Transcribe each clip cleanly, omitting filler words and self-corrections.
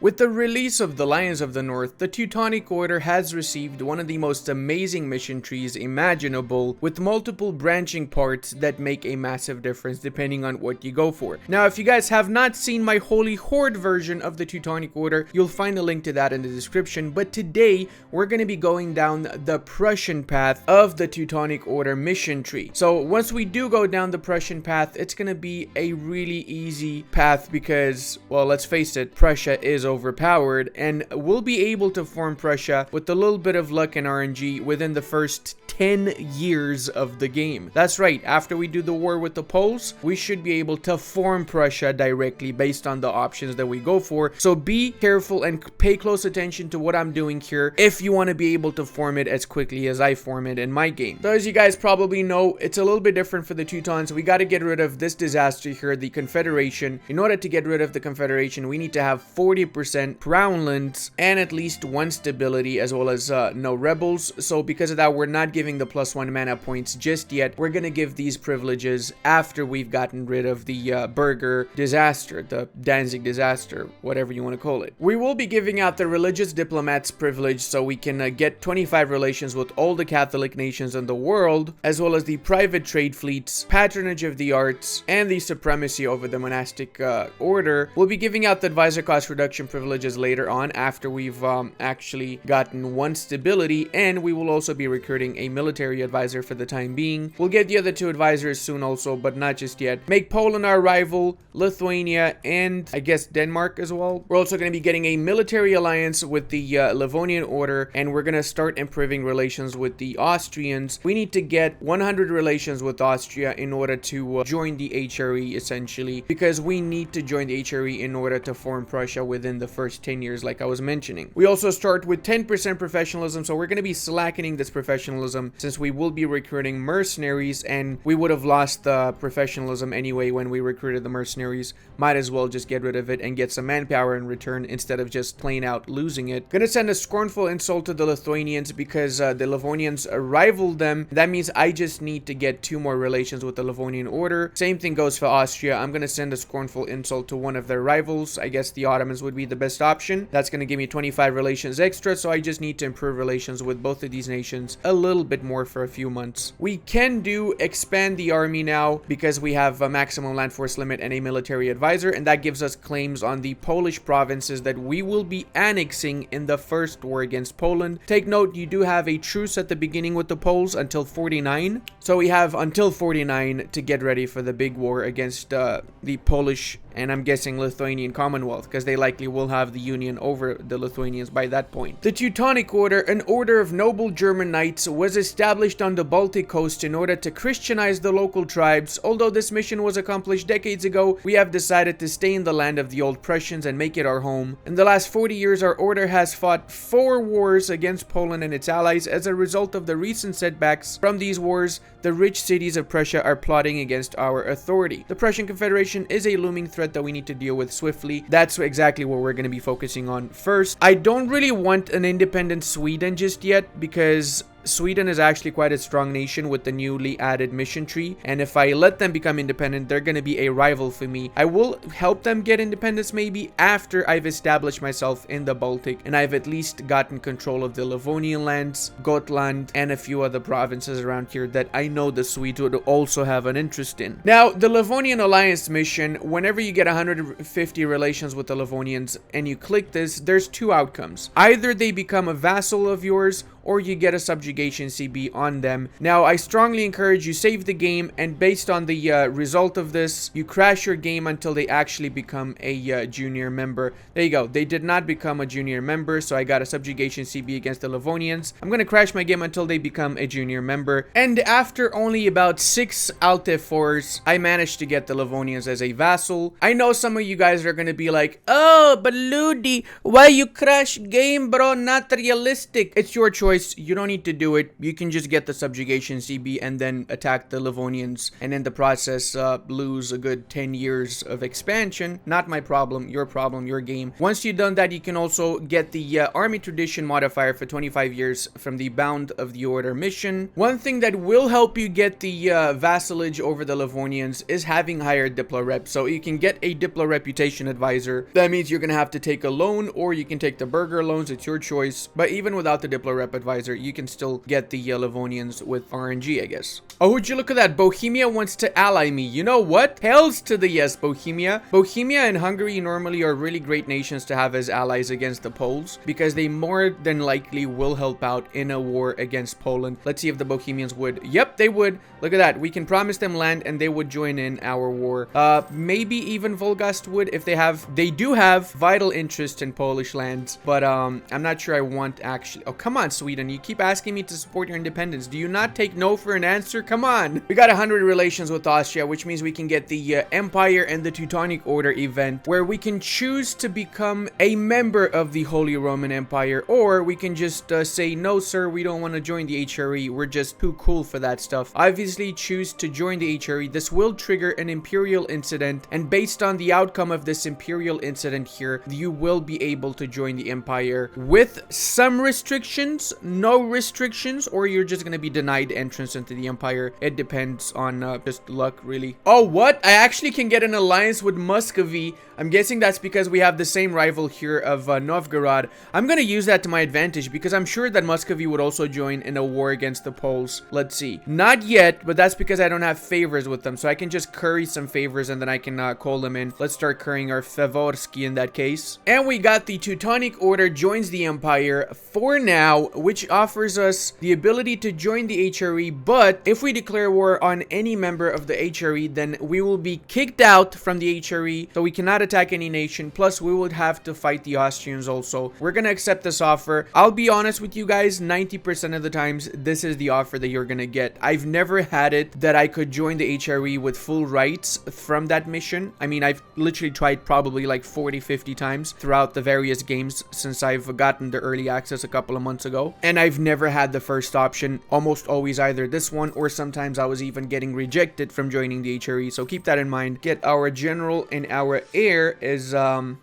With the release of the Lions of the North, the Teutonic Order has received one of the most amazing mission trees imaginable, with multiple branching parts that make a massive difference depending on what you go for. Now, if you guys have not seen my Holy Horde version of the Teutonic Order, you'll find a link to that in the description, but today we're going to be going down the Prussian path of the Teutonic Order mission tree. So once we do go down the Prussian path, it's going to be a really easy path because, well, let's face it, Prussia is overpowered, and we'll be able to form Prussia with a little bit of luck and RNG within the first 10 years of the game. That's right, after we do the war with the Poles, we should be able to form Prussia directly based on the options that we go for. So be careful and pay close attention to what I'm doing here if you want to be able to form it as quickly as I form it in my game. So as you guys probably know, it's a little bit different for the Teutons. We got to get rid of this disaster here, the Confederation. In order to get rid of the Confederation, we need to have 40% crown lands and at least one stability, as well as no rebels. So because of that, we're not giving the +1 mana points just yet. We're gonna give these privileges after we've gotten rid of the Burger disaster, the Danzig disaster, whatever you want to call it. We will be giving out the religious diplomats privilege so we can get 25 relations with all the Catholic nations in the world, as well as the private trade fleets, patronage of the arts, and the supremacy over the monastic order. We'll be giving out the advisor cost reduction privileges later on after we've actually gotten one stability, and we will also be recruiting a military advisor for the time being. We'll get the other two advisors soon also, but not just yet. Make Poland our rival, Lithuania, and I guess Denmark as well. We're also going to be getting a military alliance with the Livonian Order, and we're going to start improving relations with the Austrians. We need to get 100 relations with Austria in order to join the HRE, essentially, because we need to join the HRE in order to form Prussia within the first 10 years, like I was mentioning. We also start with 10% professionalism, so we're going to be slackening this professionalism since we will be recruiting mercenaries, and we would have lost the professionalism anyway when we recruited the mercenaries. Might as well just get rid of it and get some manpower in return instead of just plain out losing it. Gonna send a scornful insult to the Lithuanians because the Livonians rivaled them. That means I just need to get 2 more relations with the Livonian Order. Same thing goes for Austria. I'm gonna send a scornful insult to one of their rivals. I guess the Ottomans would be the best option. That's going to give me 25 relations extra, so I just need to improve relations with both of these nations a little bit more for a few months. We can expand the army now because we have a maximum land force limit and a military advisor, and that gives us claims on the Polish provinces that we will be annexing in the first war against Poland. Take note, you do have a truce at the beginning with the Poles until 49, so we have until 49 to get ready for the big war against the Polish and I'm guessing Lithuanian Commonwealth, because they likely will have the union over the Lithuanians by that point. The Teutonic Order, an order of noble German knights, was established on the Baltic coast in order to Christianize the local tribes. Although this mission was accomplished decades ago, we have decided to stay in the land of the old Prussians and make it our home. In the last 40 years, our order has fought 4 wars against Poland and its allies. As a result of the recent setbacks from these wars, the rich cities of Prussia are plotting against our authority. The Prussian Confederation is a looming threat that we need to deal with swiftly. That's exactly what we're going to be focusing on first. I don't really want an independent Sweden just yet because Sweden is actually quite a strong nation with the newly added mission tree, and if I let them become independent, they're going to be a rival for me. I will help them get independence maybe after I've established myself in the Baltic and I've at least gotten control of the Livonian lands, Gotland, and a few other provinces around here that I know the Swedes would also have an interest in. Now, the Livonian Alliance mission, whenever you get 150 relations with the Livonians and you click this, there's 2 outcomes. Either they become a vassal of yours or you get a subjugation CB on them. Now, I strongly encourage you save the game, and based on the result of this, you crash your game until they actually become a junior member. There you go. They did not become a junior member, so I got a subjugation CB against the Livonians. I'm going to crash my game until they become a junior member, and after only about 6 Alt F4s, I managed to get the Livonians as a vassal. I know some of you guys are going to be like, oh, but Ludi, why you crash game, bro? Not realistic. It's your choice. choice. You don't need to do it. You can just get the subjugation CB and then attack the Livonians, and in the process lose a good 10 years of expansion. Not my problem, your game. Once you've done that, you can also get the army tradition modifier for 25 years from the Bound of the Order mission. One thing that will help you get the vassalage over the Livonians is having higher Diplo rep. So you can get a Diplo reputation advisor. That means you're gonna have to take a loan, or you can take the burger loans. It's your choice. But even without the Diplo rep advisor, you can still get the Livonians with RNG, I guess. Oh, would you look at that? Bohemia wants to ally me. You know what? Hells to the yes, Bohemia. Bohemia and Hungary normally are really great nations to have as allies against the Poles, because they more than likely will help out in a war against Poland. Let's see if the Bohemians would. Yep, they would. Look at that. We can promise them land and they would join in our war. Maybe even Volgast would, if they do have vital interest in Polish lands, but I'm not sure I want actually. Oh, come on, Sweden. You keep asking me to support your independence. Do you not take no for an answer? Come on. We got 100 relations with Austria, which means we can get the Empire and the Teutonic Order event, where we can choose to become a member of the Holy Roman Empire, or we can just say, no, sir, we don't want to join the HRE. We're just too cool for that stuff. Obviously, choose to join the HRE. This will trigger an imperial incident, and based on the outcome of this imperial incident here, you will be able to join the Empire with some restrictions, no restrictions, or you're just going to be denied entrance into the Empire. It depends on just luck, really. Oh, what? I actually can get an alliance with Muscovy. I'm guessing that's because we have the same rival here of Novgorod. I'm going to use that to my advantage, because I'm sure that Muscovy would also join in a war against the Poles. Let's see. Not yet, but that's because I don't have favors with them. So I can just curry some favors and then I can call them in. Let's start currying our Favorski in that case. And we got the Teutonic Order joins the Empire for now, which offers us the ability to join the HRE. But if we declare war on any member of the HRE, then we will be kicked out from the HRE. So we cannot attack any nation. Plus, we would have to fight the Austrians also. We're gonna accept this offer. I'll be honest with you guys, 90% of the times, this is the offer that you're gonna get. I've never had it that I could join the HRE with full rights from that mission. I mean, I've literally tried probably like 40-50 times throughout the various games since I've gotten the early access a couple of months ago, and I've never had the first option. Almost always either this one, or sometimes I was even getting rejected from joining the HRE. So keep that in mind. Get our general and our heir as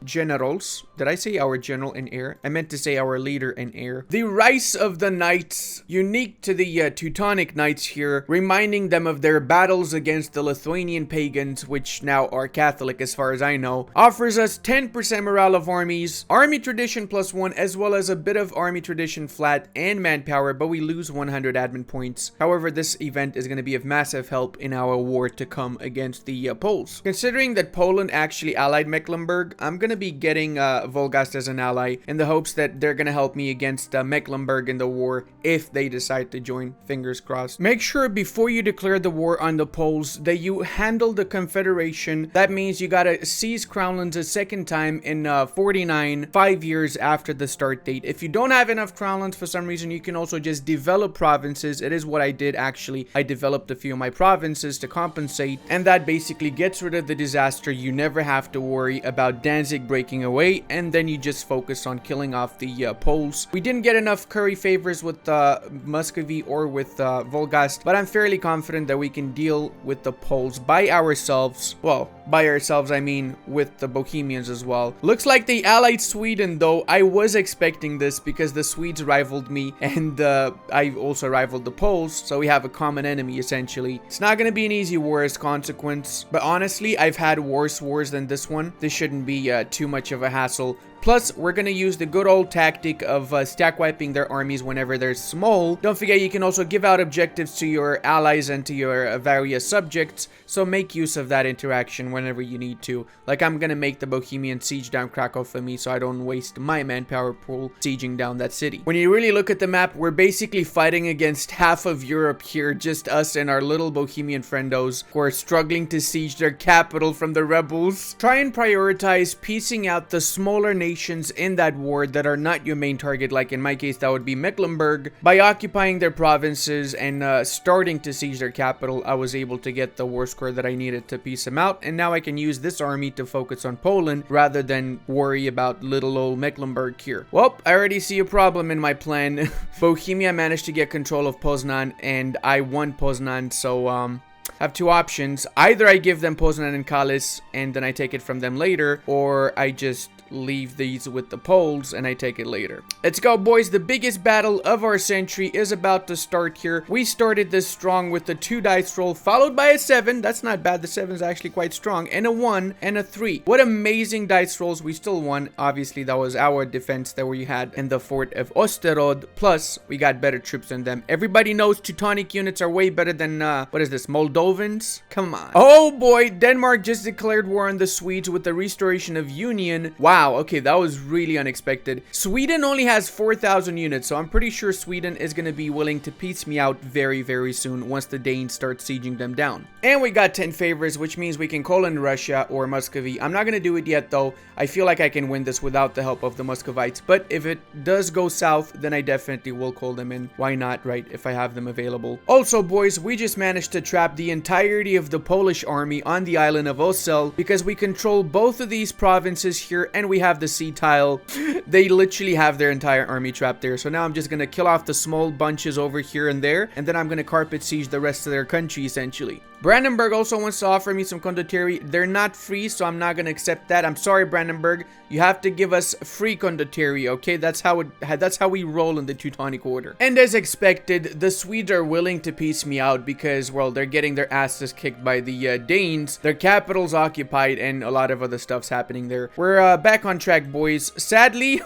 generals. Did I say our general and heir? I meant to say our leader and heir. The Rise of the Knights, unique to the Teutonic Knights here, reminding them of their battles against the Lithuanian pagans, which now are Catholic as far as I know, offers us 10% morale of armies, army tradition +1, as well as a bit of army tradition flat and manpower, but we lose 100 admin points. However, this event is going to be of massive help in our war to come against the Poles. Considering that Poland actually allied Mecklenburg, I'm going to be getting Volgast as an ally in the hopes that they're going to help me against Mecklenburg in the war if they decide to join. Fingers crossed. Make sure before you declare the war on the Poles that you handle the Confederation. That means you gotta seize Crownlands a second time in 49, 5 years after the start date. If you don't have enough Crownlands for some reason, you can also just develop provinces. It is what I did actually. I developed a few of my provinces to compensate, and that basically gets rid of the disaster. You never have to worry about Danzig breaking away, and then you just focus on killing off the Poles. We didn't get enough curry favors with Muscovy or with Volgast, but I'm fairly confident that we can deal with the Poles by ourselves. Well, by ourselves I mean with the Bohemians as well. Looks like they allied Sweden though. I was expecting this because the Swedes rivaled me, and I also rivaled the Poles, so we have a common enemy essentially. It's not going to be an easy war as consequence, but honestly I've had worse wars than this one. This shouldn't be too much of a hassle. Plus, we're going to use the good old tactic of stack wiping their armies whenever they're small. Don't forget, you can also give out objectives to your allies and to your various subjects, so make use of that interaction whenever you need to. Like, I'm going to make the Bohemians siege down Krakow for me so I don't waste my manpower pool sieging down that city. When you really look at the map, we're basically fighting against half of Europe here, just us and our little Bohemian friendos who are struggling to siege their capital from the rebels. Try and prioritize piecing out the smaller nations nations in that war that are not your main target, like in my case that would be Mecklenburg. By occupying their provinces and starting to siege their capital, I was able to get the war score that I needed to peace them out, and now I can use this army to focus on Poland rather than worry about little old Mecklenburg here. Well, I already see a problem in my plan. Bohemia managed to get control of Poznan, and I won Poznan, so I have two options. Either I give them Poznan and Kalis and then I take it from them later, or I just leave these with the Poles and I take it later. Let's go, boys. The biggest battle of our century is about to start here. We started this strong with the 2 dice roll, followed by a 7. That's not bad. The 7 is actually quite strong. And a 1 and a 3. What amazing dice rolls. We still won. Obviously, that was our defense that we had in the fort of Osterod. Plus, we got better troops than them. Everybody knows Teutonic units are way better than, what is this, Moldovans? Come on. Oh boy, Denmark just declared war on the Swedes with the restoration of Union. Wow, okay, that was really unexpected. Sweden only has 4,000 units, so I'm pretty sure Sweden is going to be willing to peace me out very, very soon once the Danes start sieging them down. And we got 10 favors, which means we can call in Russia or Muscovy. I'm not going to do it yet, though. I feel like I can win this without the help of the Muscovites, but if it does go south, then I definitely will call them in. Why not, right, if I have them available. Also, boys, we just managed to trap the entirety of the Polish army on the island of Osel because we control both of these provinces here, and we have the sea tile. They literally have their entire army trapped there. So now I'm just gonna kill off the small bunches over here and there, and then I'm gonna carpet siege the rest of their country essentially. Brandenburg also wants to offer me some condottieri. They're not free, so I'm not gonna accept that. I'm sorry, Brandenburg. You have to give us free condottieri, okay? That's how we roll in the Teutonic Order. And as expected, the Swedes are willing to peace me out because, well, they're getting their asses kicked by the Danes. Their capital's occupied, and a lot of other stuff's happening there. We're back on track, boys. Sadly,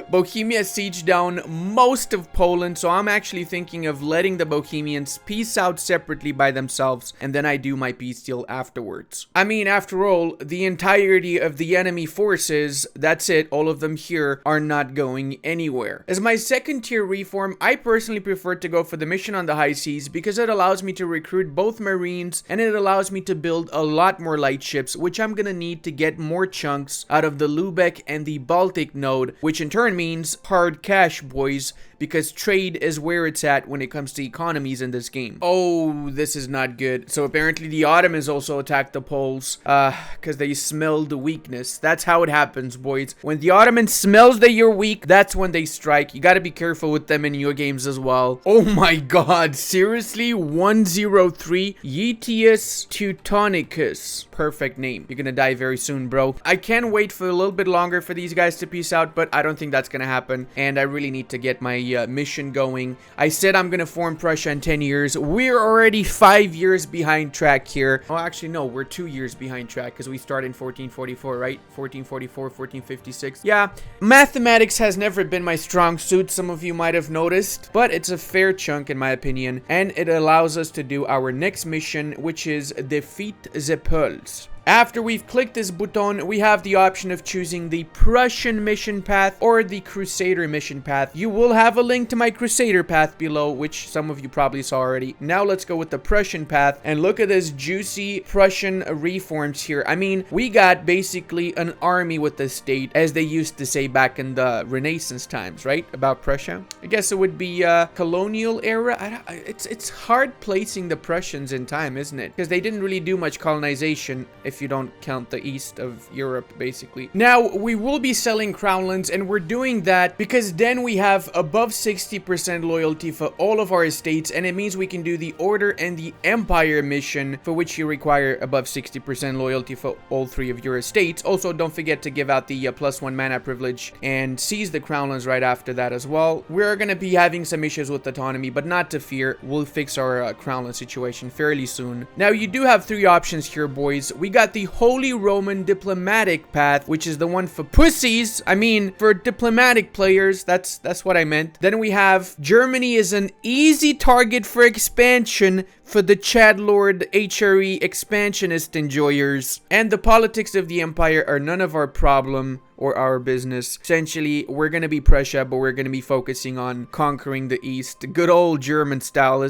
Bohemia sieged down most of Poland, so I'm actually thinking of letting the Bohemians peace out separately by themselves, and then I do my peace deal afterwards. I mean, after all, the entirety of the enemy forces, that's it, all of them here, are not going anywhere. As my second tier reform, I personally prefer to go for the mission on the high seas because it allows me to recruit both marines and it allows me to build a lot more light ships, which I'm gonna need to get more chunks out of the Lubeck and the Baltic node, which in turn means hard cash, boys, because trade is where it's at when it comes to economies in this game. Oh, this is not good. So apparently the Ottomans also attacked the Poles because they smelled the weakness. That's how it happens, boys. When the Ottomans smells that you're weak, that's when they strike. You gotta be careful with them in your games as well. Oh my god, seriously? 103 Yetius Teutonicus. Perfect name. You're gonna die very soon, bro. I can wait for a little bit longer for these guys to peace out, but I don't think that's gonna happen, and I really need to get my mission going. I said I'm gonna form Prussia in 10 years. We're already 5 years behind track here. Oh, actually, no, we're 2 years behind track because we started in 1444, right? 1444, 1456. Yeah, mathematics has never been my strong suit, some of you might have noticed, but it's a fair chunk in my opinion, and it allows us to do our next mission, which is defeat the Poles. After we've clicked this button, we have the option of choosing the Prussian mission path or the Crusader mission path. You will have a link to my Crusader path below, which some of you probably saw already. Now let's go with the Prussian path and look at this juicy Prussian reforms here. I mean, we got basically an army with the state, as they used to say back in the Renaissance times, right? About Prussia. I guess it would be colonial era. It's hard placing the Prussians in time, isn't it? Because they didn't really do much colonization, if you don't count the east of Europe, basically. Now, we will be selling crownlands, and we're doing that because then we have above 60% loyalty for all of our estates, and it means we can do the Order and the Empire mission, for which you require above 60% loyalty for all 3 of your estates. Also, don't forget to give out the +1 mana privilege and seize the crownlands right after that as well. We're gonna be having some issues with autonomy, but not to fear. We'll fix our crownland situation fairly soon. Now, you do have 3 options here, boys. We got the Holy Roman diplomatic path, which is the one for pussies. I mean, for diplomatic players, that's what I meant. Then we have Germany is an easy target for expansion for the Chad Lord HRE expansionist enjoyers. And the politics of the empire are none of our problem. or our business. Essentially, we're going to be Prussia, but we're going to be focusing on conquering the East. Good old German style.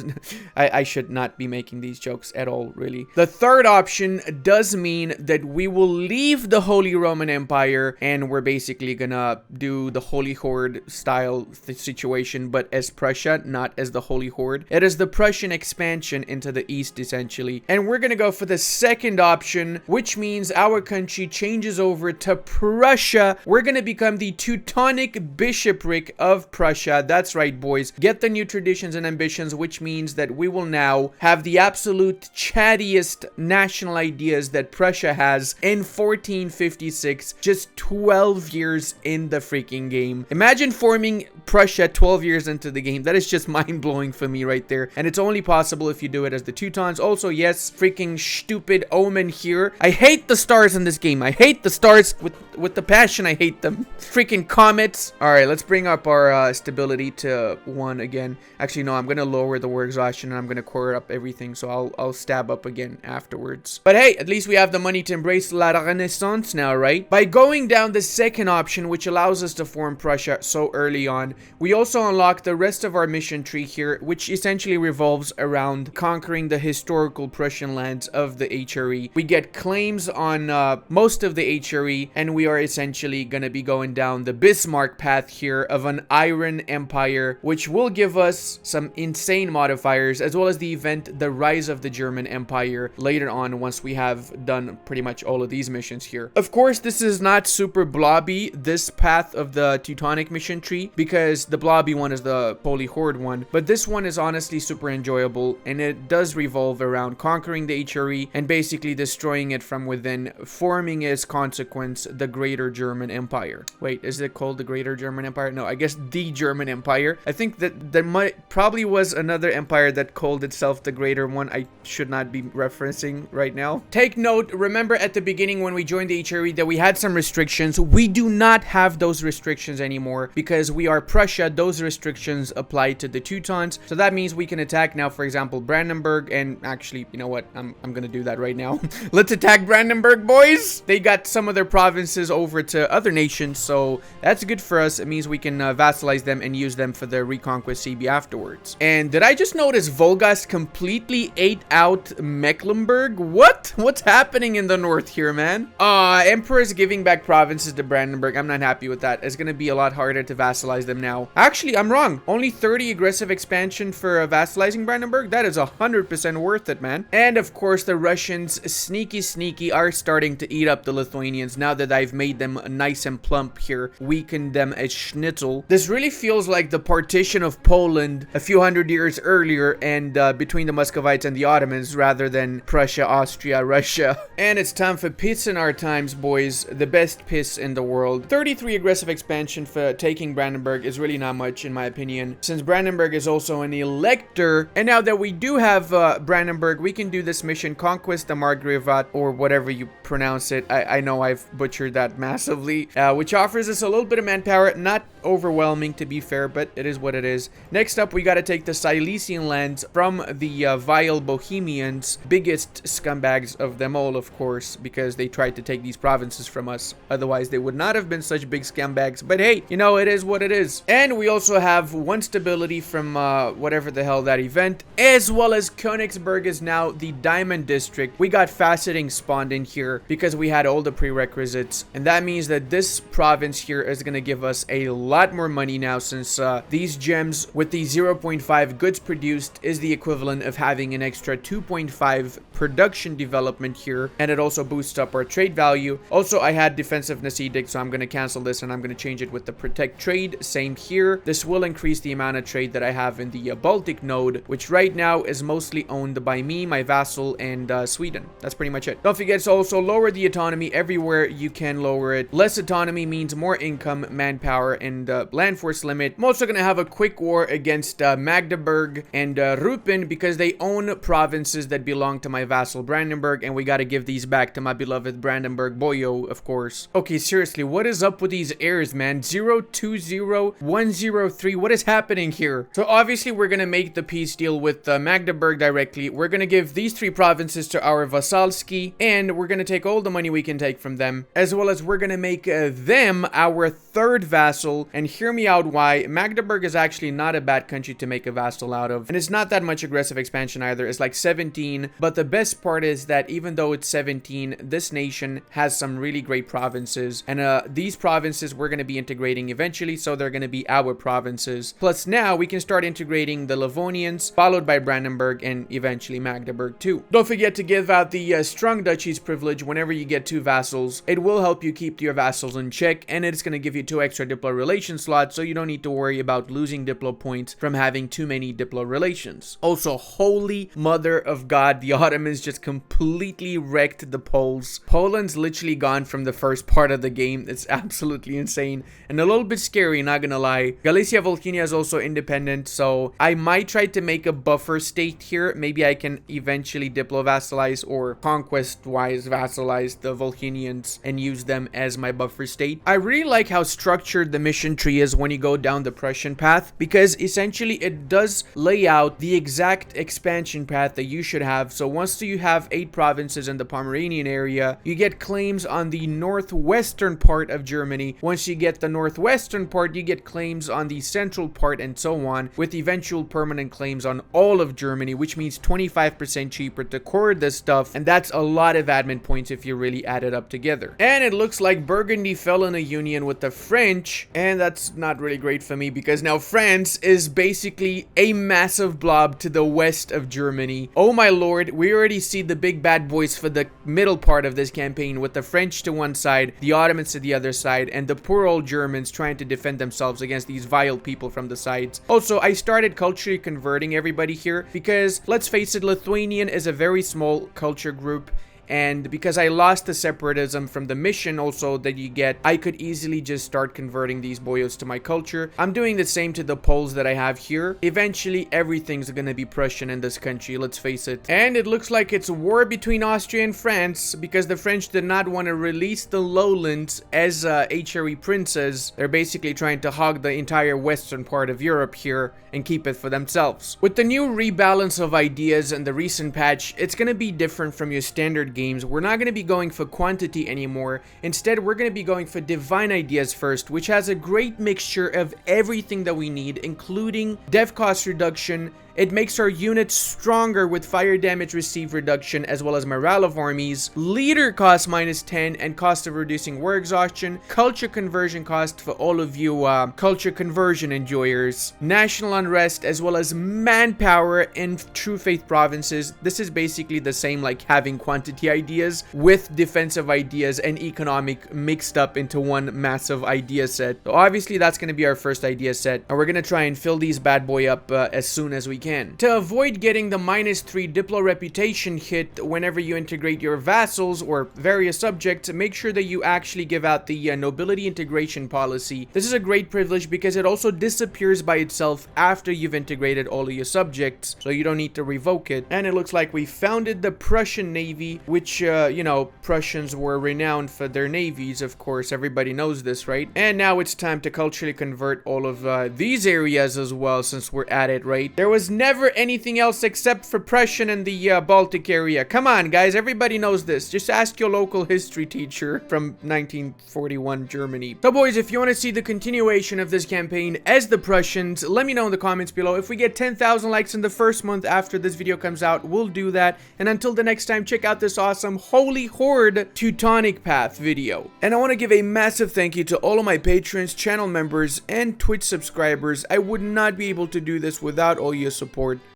I should not be making these jokes at all, really. The third option does mean that we will leave the Holy Roman Empire, and we're basically gonna do the Holy Horde style situation, but as Prussia, not as the Holy Horde. It is the Prussian expansion into the East, essentially. And we're gonna go for the second option, which means our country changes over to Prussia. We're gonna become the Teutonic Bishopric of Prussia. That's right, boys. Get the new traditions and ambitions, which means that we will now have the absolute chattiest national ideas that Prussia has in 1456, just 12 years in the freaking game. Imagine forming Prussia 12 years into the game. That is just mind-blowing for me right there. And it's only possible if you do it as the Teutons. Also, yes, freaking stupid omen here. I hate the stars in this game. I hate the stars with the passion. I hate them. Freaking comets. All right, let's bring up our stability to 1 again. Actually, no, I'm going to lower the war exhaustion and I'm going to core up everything. So I'll stab up again afterwards. But hey, at least we have the money to embrace La Renaissance now, right? By going down the second option, which allows us to form Prussia so early on, we also unlock the rest of our mission tree here, which essentially revolves around conquering the historical Prussian lands of the HRE. We get claims on most of the HRE, and we are essentially going to be going down the Bismarck path here of an Iron Empire, which will give us some insane modifiers, as well as the event The Rise of the German Empire later on, once we have done pretty much all of these missions here. Of course, this is not super blobby, this path of the Teutonic mission tree, because the blobby one is the Holy Horde one, but this one is honestly super enjoyable, and it does revolve around conquering the HRE and basically destroying it from within, forming as consequence the Greater German Empire. Wait, is it called the Greater German Empire? No, I guess the German Empire. I think that there probably was another empire that called itself the Greater one. I should not be referencing right now. Take note, remember at the beginning when we joined the HRE that we had some restrictions. We do not have those restrictions anymore because we are Prussia. Those restrictions apply to the Teutons, so that means we can attack now, for example, Brandenburg. And actually, you know what, I'm gonna do that right now. Let's attack Brandenburg, boys. They got some of their provinces over to other nations, so that's good for us. It means we can vassalize them and use them for their reconquest CB afterwards. And did I just notice Volgast completely ate out Mecklenburg? What's happening in the north here, man? Emperor's giving back provinces to Brandenburg. I'm not happy with that. It's gonna be a lot harder to vassalize them now. Actually, I'm wrong. Only 30 aggressive expansion for vassalizing Brandenburg. That is 100% worth it, man. And of course, the Russians, sneaky, are starting to eat up the Lithuanians now that I've made them nice and plump here, weakened them as schnitzel. This really feels like the partition of Poland a few hundred years earlier, and between the Muscovites and the Ottomans, rather than Prussia, Austria, Russia. And it's time for piss in our times, boys. The best piss in the world. 33 aggressive expansion for taking Brandenburg is really not much in my opinion, since Brandenburg is also an elector. And now that we do have Brandenburg, we can do this mission, Conquest the Margravat, or whatever you pronounce it. I know I've butchered that massively, which offers us a little bit of manpower. Not overwhelming, to be fair, but it is what it is. Next up, we got to take the Silesian lands from the vile Bohemians, biggest scumbags of them all, of course, because they tried to take these provinces from us. Otherwise, they would not have been such big scumbags. But hey, you know, it is what it is. And we also have 1 stability from whatever the hell that event, as well as Königsberg is now the Diamond District. We got faceting spawned in here because we had all the prerequisites, and that means that this province here is going to give us a lot more money now, since these gems with the 0.5 goods produced is the equivalent of having an extra 2.5 production development here, and it also boosts up our trade value. Also, I had defensiveness edict, so I'm going to cancel this and I'm going to change it with the protect trade. Same here. This will increase the amount of trade that I have in the Baltic node, which right now is mostly owned by me, my vassal, and Sweden. That's pretty much it. Don't forget to also lower the autonomy everywhere you can lower it. Less autonomy means more income, manpower, and and land force limit. I'm also gonna have a quick war against Magdeburg and Rupen because they own provinces that belong to my vassal Brandenburg, and we gotta give these back to my beloved Brandenburg boyo, of course. Okay, seriously, what is up with these errors, man? 020103, what is happening here? So obviously we're gonna make the peace deal with Magdeburg directly. We're gonna give these 3 provinces to our Vasalski, and we're gonna take all the money we can take from them, as well as we're gonna make them our 3rd vassal. And hear me out why. Magdeburg is actually not a bad country to make a vassal out of, and it's not that much aggressive expansion either. It's like 17, but the best part is that even though it's 17, this nation has some really great provinces, and these provinces we're going to be integrating eventually, so they're going to be our provinces. Plus now we can start integrating the Livonians, followed by Brandenburg, and eventually Magdeburg too. Don't forget to give out the strong duchies privilege whenever you get 2 vassals. It will help you keep your vassals in check, and it's going to give you 2 extra diplo relation slots, so you don't need to worry about losing diplo points from having too many diplo relations. Also, holy mother of God, the Ottomans just completely wrecked the Poles. Poland's literally gone from the first part of the game. It's absolutely insane and a little bit scary, not gonna lie. Galicia Volhynia is also independent, so I might try to make a buffer state here. Maybe I can eventually diplo vassalize or conquest wise vassalize the Volhynians and use them as my buffer state. I really like how structured the mission tree is when you go down the Prussian path, because essentially it does lay out the exact expansion path that you should have. So once you have 8 provinces in the Pomeranian area, you get claims on the northwestern part of Germany. Once you get the northwestern part, you get claims on the central part, and so on, with eventual permanent claims on all of Germany, which means 25% cheaper to core this stuff, and that's a lot of admin points if you really add it up together. And it looks like Burgundy fell in a union with the French, and that's not really great for me because now France is basically a massive blob to the west of Germany. Oh my lord, we already see the big bad boys for the middle part of this campaign, with the French to one side, the Ottomans to the other side, and the poor old Germans trying to defend themselves against these vile people from the sides. Also, I started culturally converting everybody here because, let's face it, Lithuanian is a very small culture group. And because I lost the separatism from the mission also that you get, I could easily just start converting these boyos to my culture. I'm doing the same to the Poles that I have here. Eventually, everything's gonna be Prussian in this country, let's face it. And it looks like it's a war between Austria and France because the French did not want to release the lowlands as HRE princes. They're basically trying to hog the entire western part of Europe here and keep it for themselves. With the new rebalance of ideas and the recent patch, it's gonna be different from your standard games. We're not going to be going for quantity anymore. Instead, we're going to be going for divine ideas first, which has a great mixture of everything that we need, including dev cost reduction. It makes our units stronger with fire damage received reduction, as well as morale of armies, leader cost -10, and cost of reducing war exhaustion, culture conversion cost for all of you culture conversion enjoyers, national unrest, as well as manpower in true faith provinces. This is basically the same like having quantity ideas with defensive ideas and economic mixed up into one massive idea set. So obviously that's going to be our first idea set, and we're going to try and fill these bad boy up as soon as we can. To avoid getting the -3 diplo reputation hit whenever you integrate your vassals or various subjects, make sure that you actually give out the nobility integration policy. This is a great privilege because it also disappears by itself after you've integrated all of your subjects, so you don't need to revoke it. And it looks like we founded the Prussian Navy, which, you know, Prussians were renowned for their navies, of course. Everybody knows this, right? And now it's time to culturally convert all of these areas as well, since we're at it, right? There was never anything else except for Prussian in the Baltic area. Come on, guys. Everybody knows this. Just ask your local history teacher from 1941 Germany. So, boys, if you want to see the continuation of this campaign as the Prussians, let me know in the comments below. If we get 10,000 likes in the first month after this video comes out, we'll do that. And until the next time, check out this awesome Holy Horde Teutonic Path video. And I want to give a massive thank you to all of my patrons, channel members, and Twitch subscribers. I would not be able to do this without all your support.